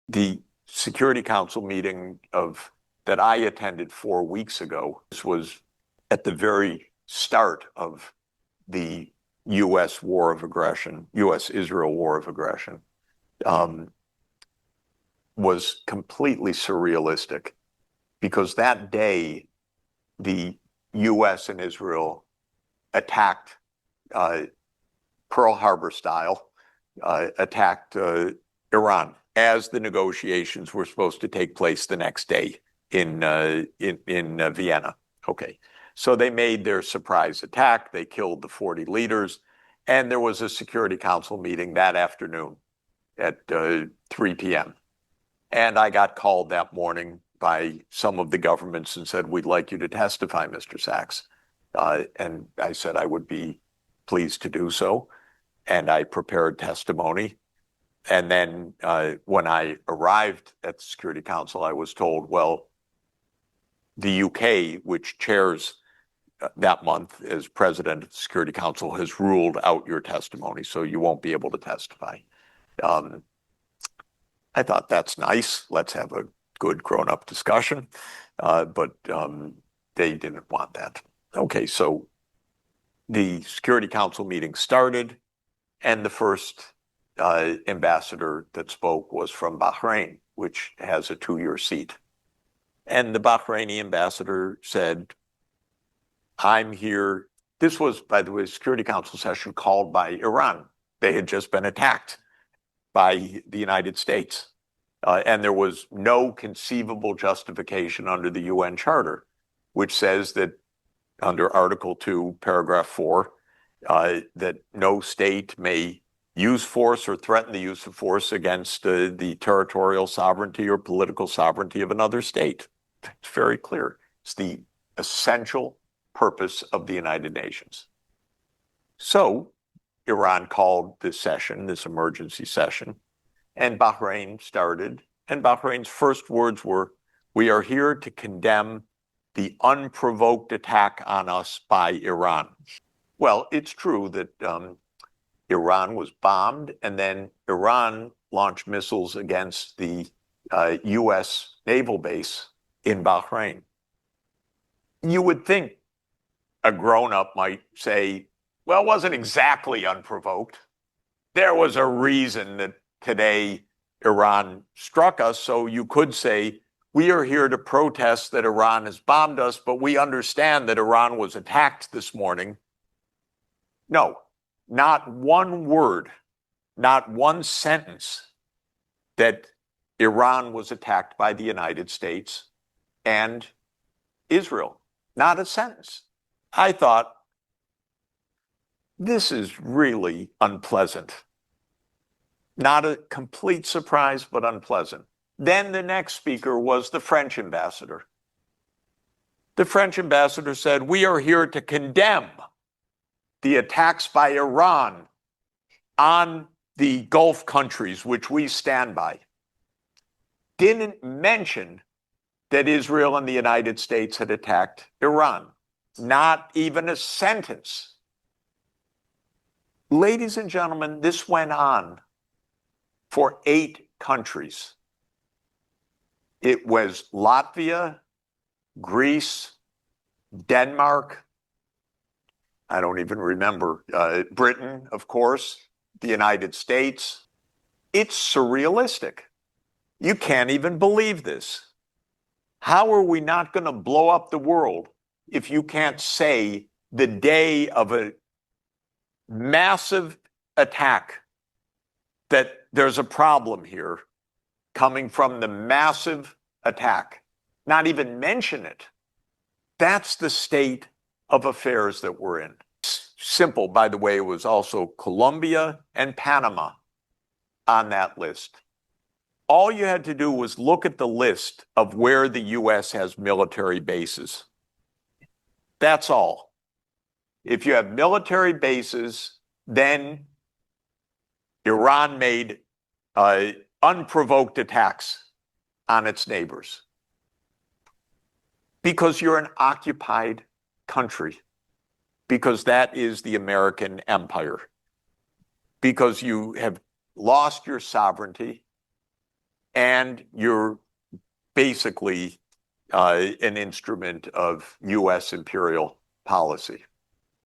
the Security Council meeting that I attended 4 weeks ago, this was at the very start of the U.S. war of aggression, U.S.-Israel war of aggression, was completely surrealistic, because that day the U.S. and Israel attacked Pearl Harbor style, attacked Iran as the negotiations were supposed to take place the next day in Vienna. Okay, so they made their surprise attack. They killed the 40 leaders, and there was a Security Council meeting that afternoon at 3 p.m. And I got called that morning by some of the governments and said, "We'd like you to testify, Mr. Sachs." And I said I would be pleased to do so. And I prepared testimony. And then when I arrived at the Security Council, I was told, well, the UK, which chairs that month as president of the Security Council, has ruled out your testimony, so you won't be able to testify. I thought, that's nice. Let's have a good grown-up discussion. But they didn't want that. Okay, so the Security Council meeting started, and the first ambassador that spoke was from Bahrain, which has a 2-year seat. And the Bahraini ambassador said, "I'm here." This was, by the way, a Security Council session called by Iran. They had just been attacked by the United States. And there was no conceivable justification under the UN Charter, which says that under Article 2, Paragraph 4, that no state may use force or threaten the use of force against the territorial sovereignty or political sovereignty of another state. It's very clear. It's the essential purpose of the United Nations. So Iran called this session, this emergency session, and Bahrain started. And Bahrain's first words were, "We are here to condemn the unprovoked attack on us by Iran." Well, it's true that Iran was bombed, and then Iran launched missiles against the U.S. naval base in Bahrain. You would think a grown-up might say, well, it wasn't exactly unprovoked. There was a reason that today Iran struck us, so you could say, we are here to protest that Iran has bombed us, but we understand that Iran was attacked this morning. No, not one word, not one sentence that Iran was attacked by the United States and Israel. Not a sentence. I thought, this is really unpleasant. Not a complete surprise, but unpleasant. Then the next speaker was the French ambassador. The French ambassador said, "We are here to condemn the attacks by Iran on the Gulf countries, which we stand by." Didn't mention that Israel and the United States had attacked Iran. Not even a sentence. Ladies and gentlemen, this went on for 8 countries. It was Latvia, Greece, Denmark, I don't even remember, Britain, of course, the United States. It's surrealistic. You can't even believe this. How are we not going to blow up the world if you can't say the day of a massive attack that there's a problem here coming from the massive attack? Not even mention it. That's the state of affairs that we're in. Simple, by the way, it was also Colombia and Panama on that list. All you had to do was look at the list of where the U.S. has military bases. That's all. If you have military bases, then Iran made unprovoked attacks on its neighbors. Because you're an occupied country. Because that is the American empire. Because you have lost your sovereignty. and you're basically an instrument of U.S. imperial policy.